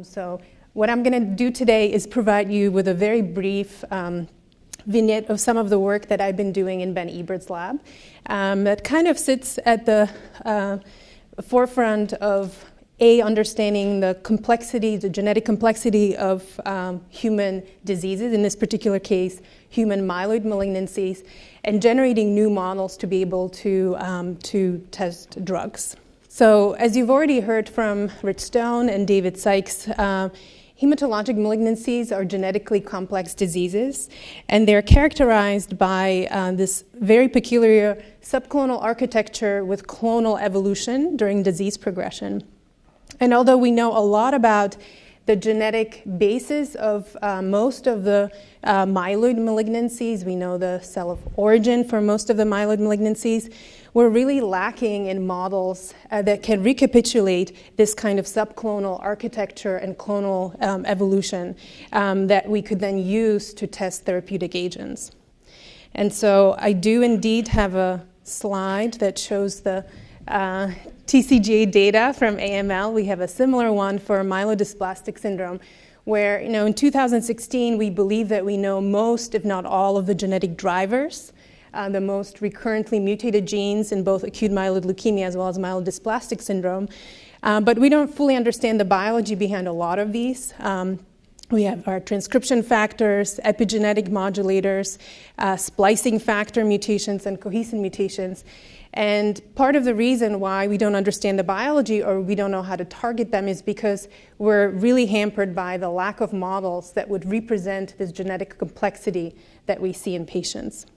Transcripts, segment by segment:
So what I'm going to do today is provide you with a very brief vignette of some of the work that I've been doing in Ben Ebert's lab that kind of sits at the forefront of understanding the complexity, the genetic complexity of human diseases, in this particular case, human myeloid malignancies, and generating new models to be able to test drugs. So as you've already heard from Rich Stone and David Sykes, hematologic malignancies are genetically complex diseases, and they're characterized by this very peculiar subclonal architecture with clonal evolution during disease progression. And although we know a lot about the genetic basis of most of the myeloid malignancies, we know the cell of origin for most of the myeloid malignancies, we're really lacking in models that can recapitulate this kind of subclonal architecture and clonal evolution that we could then use to test therapeutic agents. And so I do indeed have a slide that shows the TCGA data from AML. We have a similar one for myelodysplastic syndrome, where in 2016 we believe that we know most, if not all, of the genetic drivers, the most recurrently mutated genes in both acute myeloid leukemia as well as myelodysplastic syndrome. But we don't fully understand the biology behind a lot of these. We have our transcription factors, epigenetic modulators, splicing factor mutations, and cohesin mutations. And part of the reason why we don't understand the biology or we don't know how to target them is because we're really hampered by the lack of models that would represent this genetic complexity that we see in patients.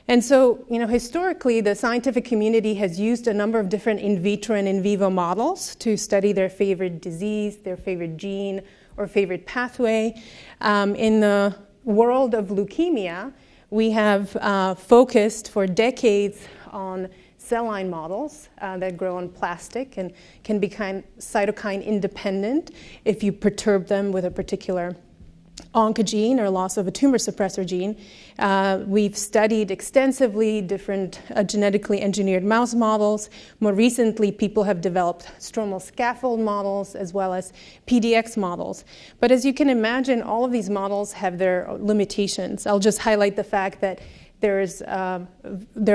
And so, historically, the scientific community has used a number of different in vitro and in vivo models to study their favorite disease, their favorite gene, or favorite pathway. In the world of leukemia, we have focused for decades on cell line models that grow on plastic and can be cytokine independent if you perturb them with a particular oncogene or loss of a tumor suppressor gene. We've studied extensively different genetically engineered mouse models. More recently, people have developed stromal scaffold models as well as PDX models. But as you can imagine, all of these models have their limitations. I'll just highlight the fact that there are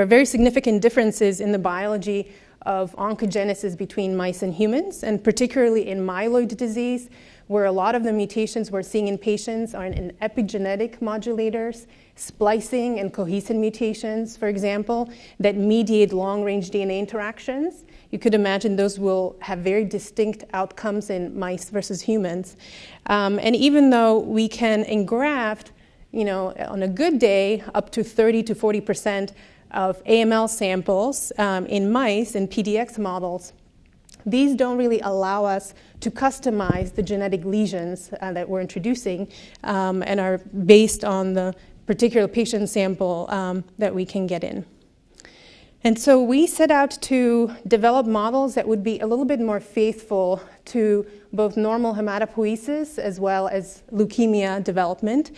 very significant differences in the biology of oncogenesis between mice and humans, and particularly in myeloid disease, where a lot of the mutations we're seeing in patients are in epigenetic modulators, splicing and cohesin mutations, for example, that mediate long-range DNA interactions. You could imagine those will have very distinct outcomes in mice versus humans. And even though we can engraft, on a good day, up to 30 to 40% of AML samples in mice and PDX models, these don't really allow us to customize the genetic lesions that we're introducing and are based on the particular patient sample that we can get in. And so we set out to develop models that would be a little bit more faithful to both normal hematopoiesis as well as leukemia development.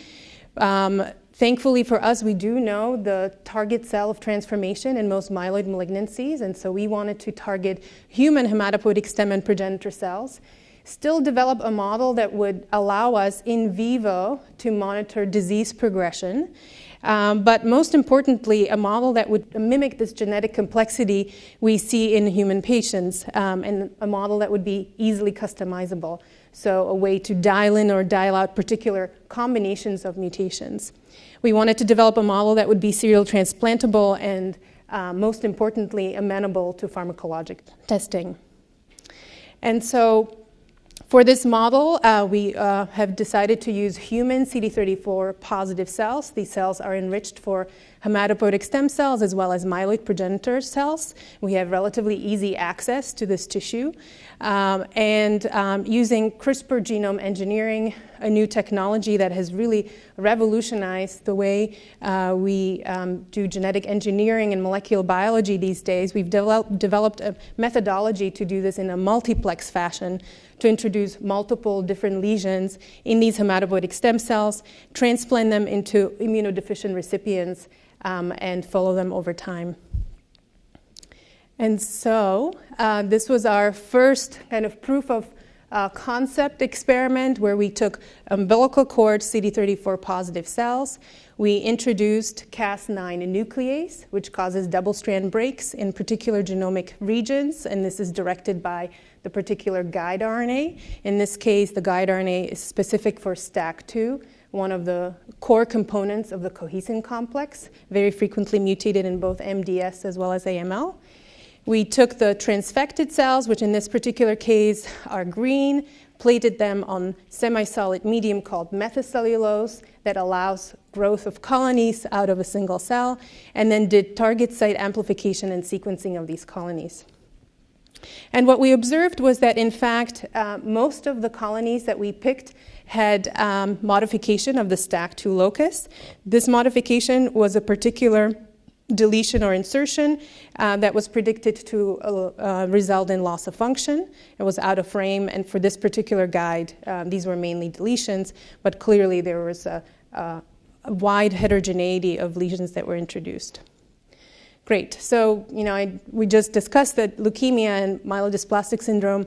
Thankfully for us, we do know the target cell of transformation in most myeloid malignancies, and so we wanted to target human hematopoietic stem and progenitor cells, still develop a model that would allow us in vivo to monitor disease progression, but most importantly, a model that would mimic this genetic complexity we see in human patients, and a model that would be easily customizable. So a way to dial in or dial out particular combinations of mutations. We wanted to develop a model that would be serial transplantable and, most importantly, amenable to pharmacologic testing. And so for this model, we have decided to use human CD34 positive cells. These cells are enriched for hematopoietic stem cells as well as myeloid progenitor cells. We have relatively easy access to this tissue. Using CRISPR Genome engineering, a new technology that has really revolutionized the way we do genetic engineering and molecular biology these days, we've developed a methodology to do this in a multiplex fashion to introduce multiple different lesions in these hematopoietic stem cells, transplant them into immunodeficient recipients, and follow them over time. And so this was our first kind of proof of concept experiment where we took umbilical cord CD34 positive cells. We introduced Cas9 nuclease, which causes double-strand breaks in particular genomic regions, and this is directed by the particular guide RNA. In this case, the guide RNA is specific for STAC2, one of the core components of the cohesin complex, very frequently mutated in both MDS as well as AML. We took the transfected cells, which in this particular case are green, plated them on semi-solid medium called methicellulose that allows growth of colonies out of a single cell, and then did target site amplification and sequencing of these colonies. And what we observed was that, in fact, most of the colonies that we picked had modification of the STAC2 locus. This modification was a particular deletion or insertion that was predicted to result in loss of function. It was out of frame, and for this particular guide, these were mainly deletions, but clearly there was a wide heterogeneity of lesions that were introduced. Great. So, we just discussed that leukemia and myelodysplastic syndrome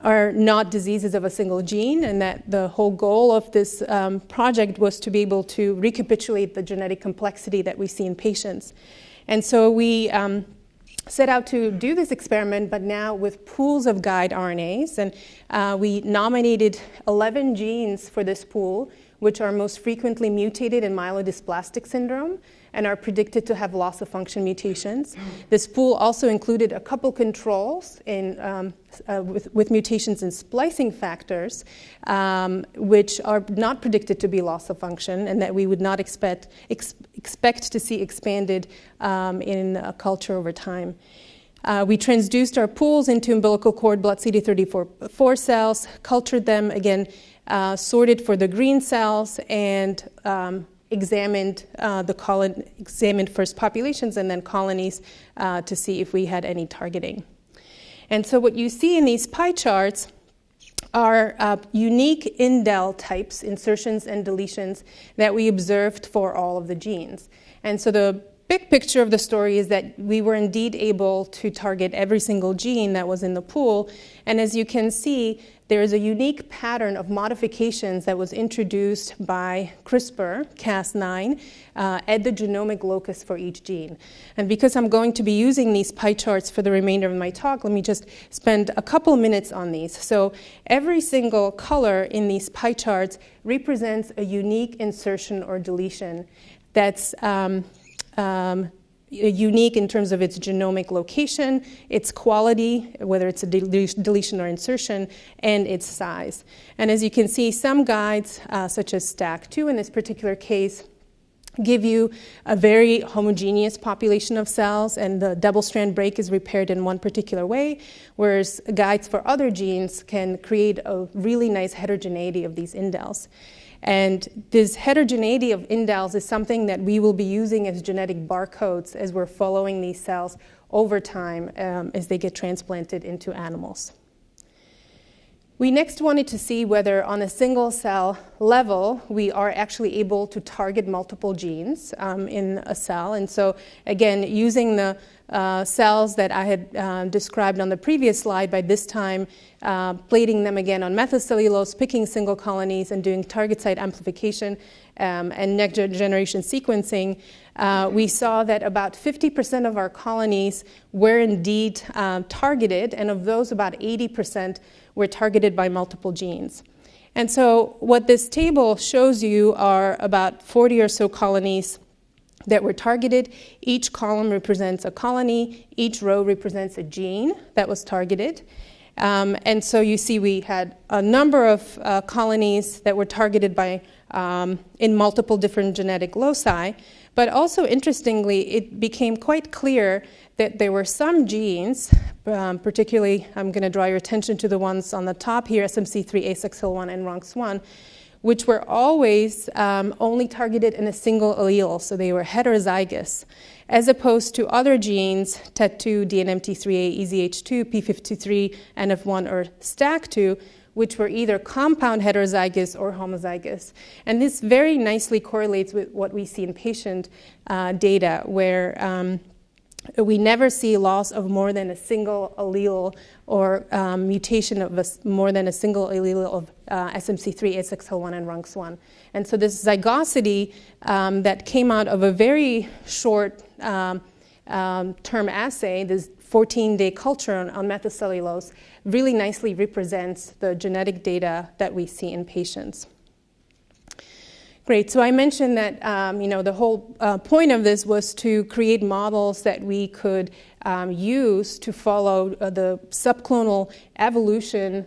are not diseases of a single gene, and that the whole goal of this project was to be able to recapitulate the genetic complexity that we see in patients. And so we set out to do this experiment, but now with pools of guide RNAs, and we nominated 11 genes for this pool, which are most frequently mutated in myelodysplastic syndrome and are predicted to have loss of function mutations. This pool also included a couple controls with mutations in splicing factors, which are not predicted to be loss of function, and that we would not expect to see expanded in a culture over time. We transduced our pools into umbilical cord blood CD34 cells, cultured them, again, sorted for the green cells, and examined examined first populations and then colonies to see if we had any targeting. And so what you see in these pie charts are unique indel types, insertions and deletions, that we observed for all of the genes. And so the big picture of the story is that we were indeed able to target every single gene that was in the pool. And as you can see, there is a unique pattern of modifications that was introduced by CRISPR, Cas9, at the genomic locus for each gene. And because I'm going to be using these pie charts for the remainder of my talk, let me just spend a couple minutes on these. So every single color in these pie charts represents a unique insertion or deletion that's unique in terms of its genomic location, its quality, whether it's a deletion or insertion, and its size. And as you can see, some guides, such as STAC2 in this particular case, give you a very homogeneous population of cells, and the double-strand break is repaired in one particular way, whereas guides for other genes can create a really nice heterogeneity of these indels. And this heterogeneity of indels is something that we will be using as genetic barcodes as we're following these cells over time as they get transplanted into animals. We next wanted to see whether on a single cell level we are actually able to target multiple genes in a cell. And so again, using the cells that I had described on the previous slide, by this time plating them again on methicellulose, picking single colonies and doing target site amplification and next generation sequencing, we saw that about 50% of our colonies were indeed targeted, and of those about 80% were targeted by multiple genes. And so what this table shows you are about 40 or so colonies that were targeted. Each column represents a colony, each row represents a gene that was targeted. And so you see we had a number of colonies that were targeted by in multiple different genetic loci, but also interestingly, it became quite clear that there were some genes, particularly I'm going to draw your attention to the ones on the top here, SMC3, ASXL1, and RONX1, which were always only targeted in a single allele, so they were heterozygous, as opposed to other genes, TET2, DNMT3A, EZH2, P53, NF1, or STAC2, which were either compound heterozygous or homozygous. And this very nicely correlates with what we see in patient data, where we never see loss of more than a single allele or mutation of more than a single allele of SMC3, ASXL1, and RUNX1. And so this zygosity that came out of a very short term assay, this 14-day culture on methylcellulose, really nicely represents the genetic data that we see in patients. Great. So I mentioned that the whole point of this was to create models that we could use to follow the subclonal evolution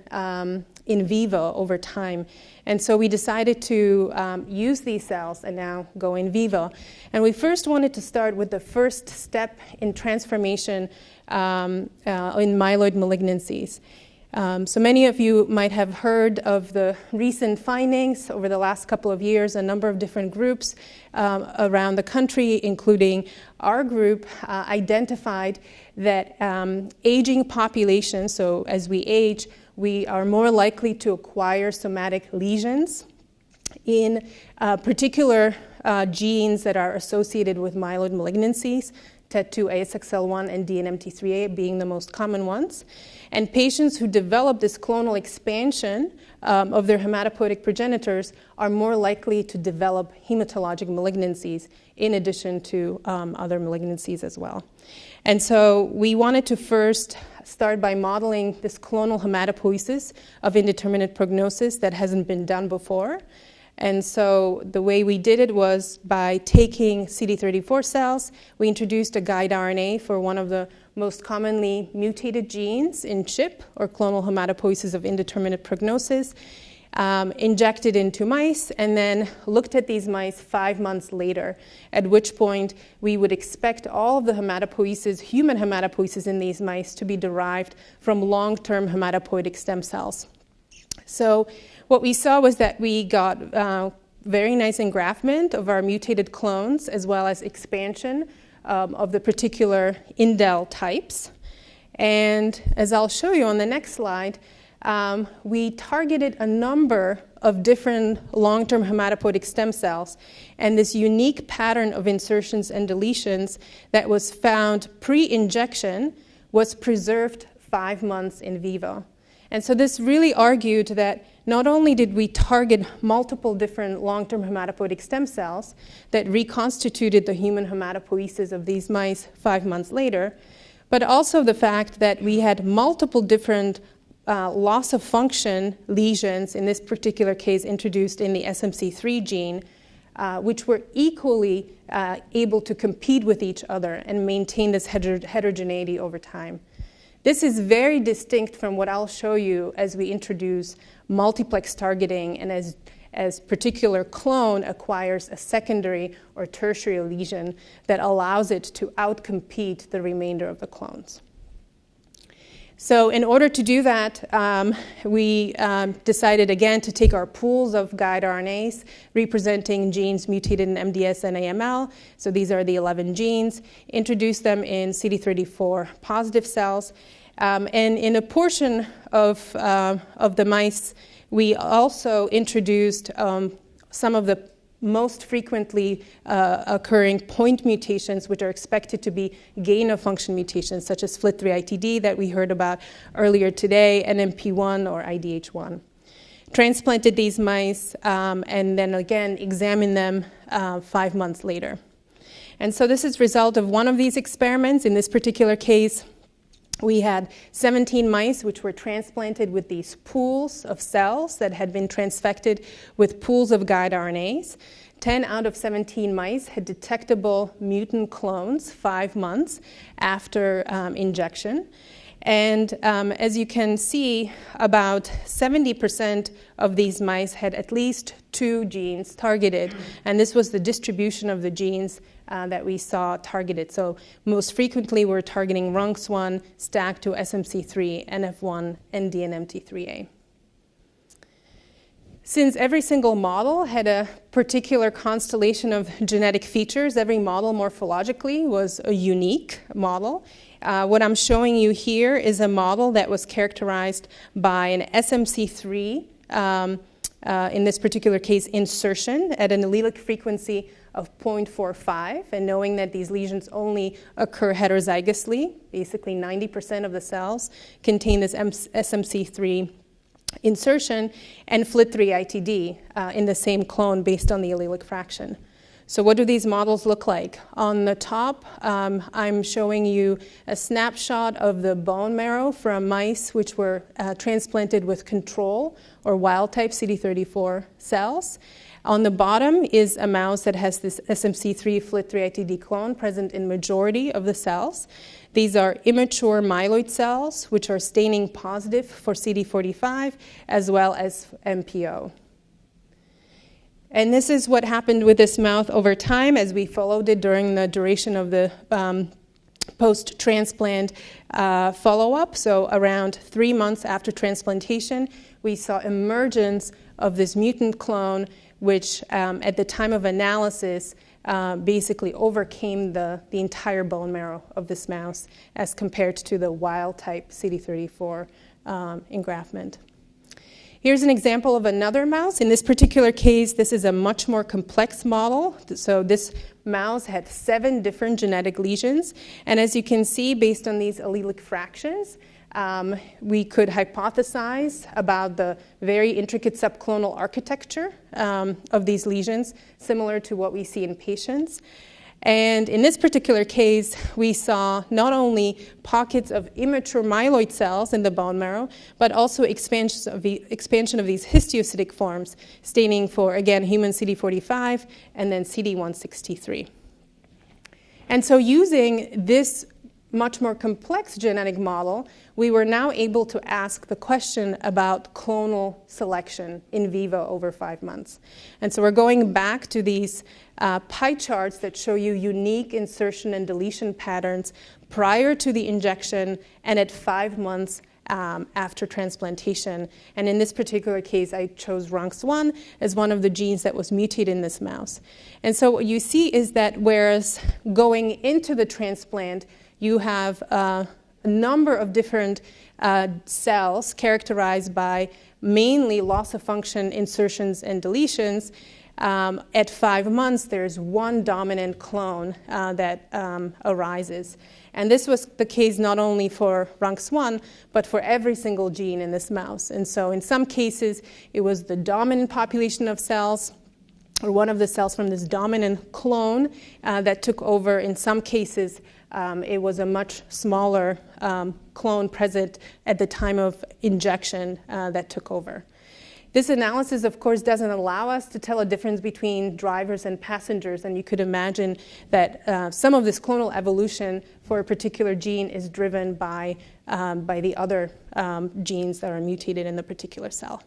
in vivo over time. And so we decided to use these cells and now go in vivo. And we first wanted to start with the first step in transformation in myeloid malignancies. So many of you might have heard of the recent findings over the last couple of years. A number of different groups around the country, including our group, identified that aging populations, so as we age, we are more likely to acquire somatic lesions in particular genes that are associated with myeloid malignancies, TET2, ASXL1, and DNMT3A being the most common ones. And patients who develop this clonal expansion of their hematopoietic progenitors are more likely to develop hematologic malignancies in addition to other malignancies as well. And so we wanted to first start by modeling this clonal hematopoiesis of indeterminate prognosis that hasn't been done before. And so the way we did it was by taking CD34 cells. We introduced a guide RNA for one of the most commonly mutated genes in CHIP, or clonal hematopoiesis of indeterminate prognosis, injected into mice, and then looked at these mice 5 months later, at which point we would expect all of the hematopoiesis, human hematopoiesis in these mice, to be derived from long-term hematopoietic stem cells. So what we saw was that we got very nice engraftment of our mutated clones, as well as expansion of the particular indel types. And as I'll show you on the next slide, we targeted a number of different long-term hematopoietic stem cells, and this unique pattern of insertions and deletions that was found pre-injection was preserved 5 months in vivo. And so this really argued that not only did we target multiple different long-term hematopoietic stem cells that reconstituted the human hematopoiesis of these mice 5 months later, but also the fact that we had multiple different loss of function lesions, in this particular case introduced in the SMC3 gene, which were equally able to compete with each other and maintain this heterogeneity over time. This is very distinct from what I'll show you as we introduce multiplex targeting and as particular clone acquires a secondary or tertiary lesion that allows it to outcompete the remainder of the clones. So in order to do that, we decided again to take our pools of guide RNAs representing genes mutated in MDS and AML. So these are the 11 genes, introduce them in CD34 positive cells. And in a portion of the mice, we also introduced some of the most frequently occurring point mutations, which are expected to be gain-of-function mutations, such as FLT3-ITD that we heard about earlier today, NMP1 or IDH1. Transplanted these mice and then again examined them 5 months later. And so this is the result of one of these experiments. In this particular case, we had 17 mice which were transplanted with these pools of cells that had been transfected with pools of guide RNAs. 10 out of 17 mice had detectable mutant clones 5 months after injection. And as you can see, about 70% of these mice had at least 2 genes targeted, and this was the distribution of the genes that we saw targeted. So most frequently we're targeting RUNX1 stacked to SMC3, NF1, and DNMT3A. Since every single model had a particular constellation of genetic features, every model morphologically was a unique model. What I'm showing you here is a model that was characterized by an SMC3, in this particular case, insertion at an allelic frequency of 0.45, and knowing that these lesions only occur heterozygously, basically 90% of the cells contain this SMC3 insertion, and FLT3-ITD in the same clone based on the allelic fraction. So what do these models look like? On the top, I'm showing you a snapshot of the bone marrow from mice which were transplanted with control or wild-type CD34 cells. On the bottom is a mouse that has this SMC3 FLT3-ITD clone present in majority of the cells. These are immature myeloid cells, which are staining positive for CD45 as well as MPO. And this is what happened with this mouse over time as we followed it during the duration of the post-transplant follow-up. So around 3 months after transplantation, we saw emergence of this mutant clone, which at the time of analysis basically overcame the entire bone marrow of this mouse as compared to the wild-type CD34 engraftment. Here's an example of another mouse. In this particular case, this is a much more complex model. So this mouse had 7 different genetic lesions. And as you can see, based on these allelic fractions, we could hypothesize about the very intricate subclonal architecture of these lesions, similar to what we see in patients. And in this particular case, we saw not only pockets of immature myeloid cells in the bone marrow, but also expansion of these histiocytic forms, staining for, again, human CD45 and then CD163. And so using this much more complex genetic model, we were now able to ask the question about clonal selection in vivo over 5 months. And so we're going back to these pie charts that show you unique insertion and deletion patterns prior to the injection and at 5 months after transplantation. And in this particular case, I chose RUNX1 as one of the genes that was mutated in this mouse. And so what you see is that whereas going into the transplant, you have a number of different cells characterized by mainly loss of function insertions and deletions. At 5 months, there's one dominant clone that arises. And this was the case not only for RUNX1, but for every single gene in this mouse. And so in some cases, it was the dominant population of cells, or one of the cells from this dominant clone that took over. In some cases, it was a much smaller clone present at the time of injection that took over. This analysis, of course, doesn't allow us to tell a difference between drivers and passengers, and you could imagine that some of this clonal evolution for a particular gene is driven by the other genes that are mutated in the particular cell.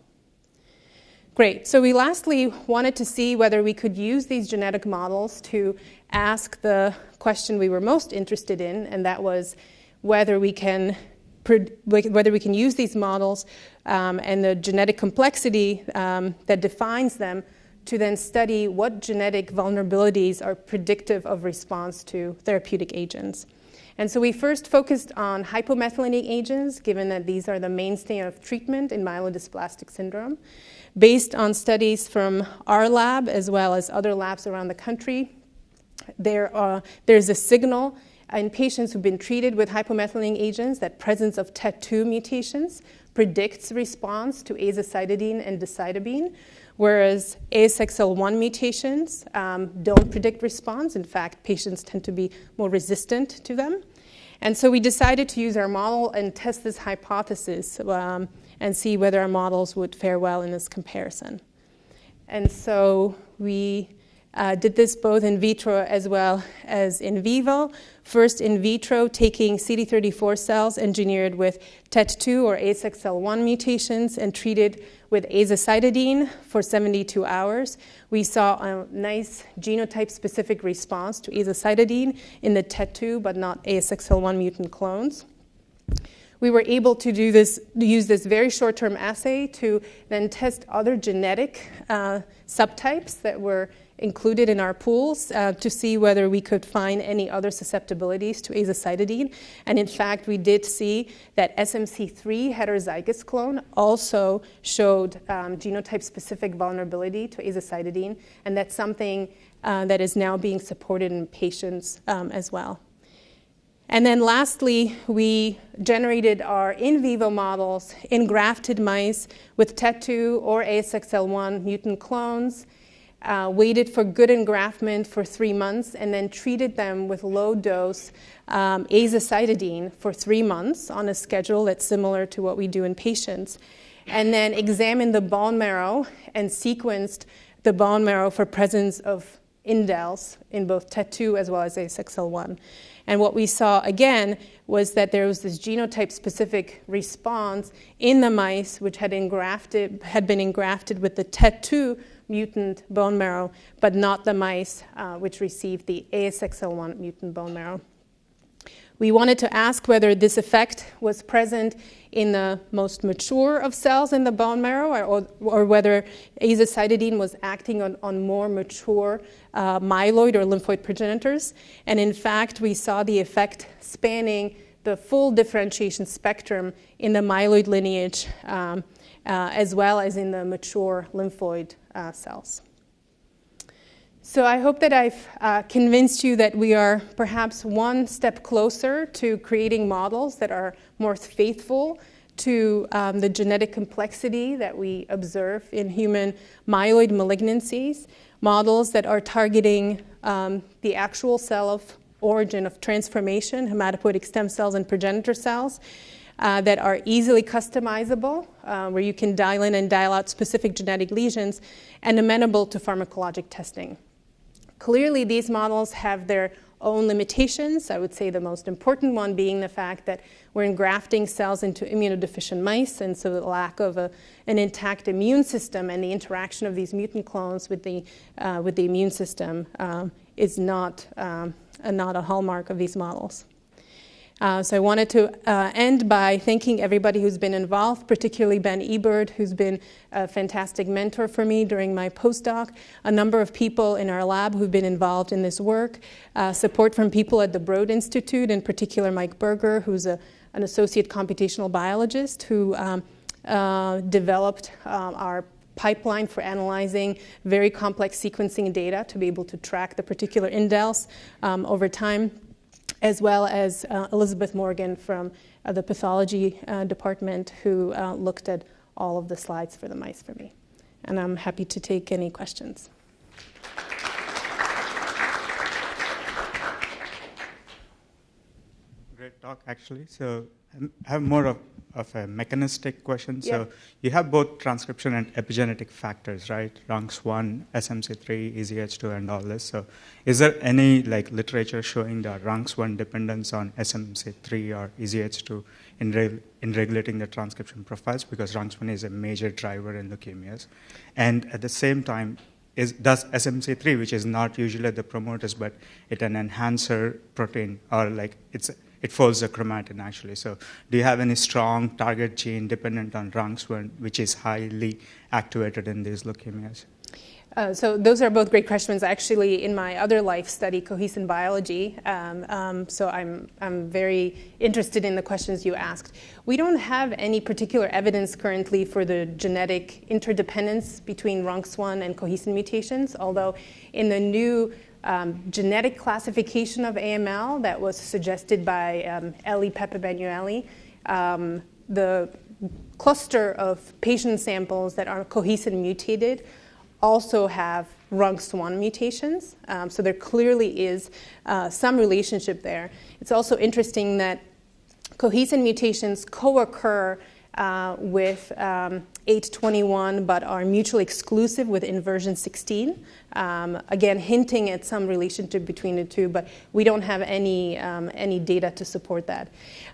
Great. So we lastly wanted to see whether we could use these genetic models to ask the question we were most interested in, and that was whether we can use these models and the genetic complexity that defines them to then study what genetic vulnerabilities are predictive of response to therapeutic agents. And so we first focused on hypomethylating agents, given that these are the mainstay of treatment in myelodysplastic syndrome. Based on studies from our lab as well as other labs around the country, there's a signal in patients who've been treated with hypomethylating agents that presence of TET2 mutations predicts response to azacitidine and decitabine, whereas ASXL1 mutations don't predict response. In fact, patients tend to be more resistant to them. And so we decided to use our model and test this hypothesis and see whether our models would fare well in this comparison. And so we did this both in vitro as well as in vivo. First in vitro, taking CD34 cells engineered with TET2 or ASXL1 mutations and treated with azacitidine for 72 hours. We saw a nice genotype-specific response to azacitidine in the TET2 but not ASXL1 mutant clones. we were able to use this very short-term assay to then test other genetic subtypes that were included in our pools to see whether we could find any other susceptibilities to azacitidine. And in fact, we did see that SMC3 heterozygous clone also showed genotype-specific vulnerability to azacitidine, and that's something that is now being supported in patients as well. And then lastly, we generated our in vivo models in grafted mice with TET2 or ASXL1 mutant clones, waited for good engraftment for 3 months, and then treated them with low-dose azacitidine for 3 months on a schedule that's similar to what we do in patients, and then examined the bone marrow and sequenced the bone marrow for presence of indels in both TET2 as well as ASXL1. And what we saw, again, was that there was this genotype-specific response in the mice which had been engrafted with the TET2 mutant bone marrow, but not the mice which received the ASXL1 mutant bone marrow. We wanted to ask whether this effect was present in the most mature of cells in the bone marrow, or whether azacitidine was acting on more mature myeloid or lymphoid progenitors. And in fact, we saw the effect spanning the full differentiation spectrum in the myeloid lineage as well as in the mature lymphoid cells. So I hope that I've convinced you that we are perhaps one step closer to creating models that are more faithful to the genetic complexity that we observe in human myeloid malignancies, models that are targeting the actual cell of origin of transformation, hematopoietic stem cells and progenitor cells, that are easily customizable, where you can dial in and dial out specific genetic lesions, and amenable to pharmacologic testing. Clearly, these models have their own limitations. I would say the most important one being the fact that we're engrafting cells into immunodeficient mice, and so the lack of an intact immune system and the interaction of these mutant clones with the immune system is not a hallmark of these models. So I wanted to end by thanking everybody who's been involved, particularly Ben Ebert, who's been a fantastic mentor for me during my postdoc, a number of people in our lab who've been involved in this work, support from people at the Broad Institute, in particular Mike Berger, who's an associate computational biologist who developed our pipeline for analyzing very complex sequencing data to be able to track the particular indels over time, as well as Elizabeth Morgan from the pathology department, who looked at all of the slides for the mice for me. And I'm happy to take any questions. Great talk, actually. So I have more of a mechanistic question. Yeah. So you have both transcription and epigenetic factors, right? RUNX1, SMC3, EZH2, and all this. So is there any literature showing the RUNX1 dependence on SMC3 or EZH2 in regulating the transcription profiles? Because RUNX1 is a major driver in leukemias. And at the same time, does SMC3, which is not usually the promoters, but it's an enhancer protein, or it folds the chromatin, actually. So do you have any strong target gene dependent on RUNX1, which is highly activated in these leukemias? So those are both great questions. Actually, in my other life study, cohesin biology, so I'm very interested in the questions you asked. We don't have any particular evidence currently for the genetic interdependence between RUNX1 and cohesin mutations, although in the new genetic classification of AML that was suggested by Ellie Pepe-Banueli, the cluster of patient samples that are cohesin-mutated also have RUNX1 mutations. So there clearly is some relationship there. It's also interesting that cohesin mutations co-occur with 821, but are mutually exclusive with inversion 16. Again, hinting at some relationship between the two, but we don't have any data to support that.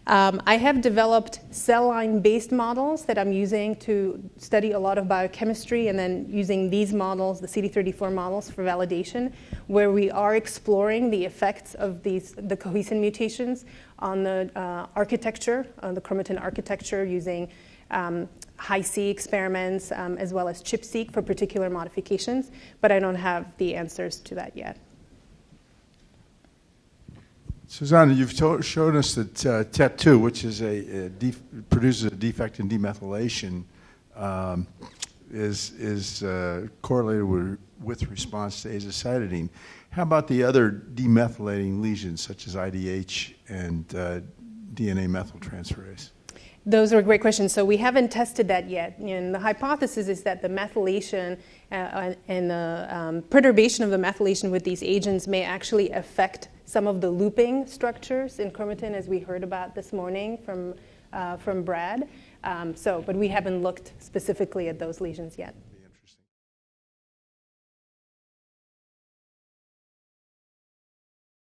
I have developed cell line-based models that I'm using to study a lot of biochemistry, and then using these models, the CD34 models, for validation, where we are exploring the effects of the cohesin mutations on the architecture, on the chromatin architecture using high-C experiments as well as ChIP-seq for particular modifications, but I don't have the answers to that yet. Zuzana, you've shown us that TET2, which is produces a defect in demethylation, is correlated with response to azacitidine. How about the other demethylating lesions, such as IDH and DNA methyltransferase? Those are great questions. So we haven't tested that yet. And the hypothesis is that the methylation and the perturbation of the methylation with these agents may actually affect some of the looping structures in chromatin, as we heard about this morning from Brad. But we haven't looked specifically at those lesions yet.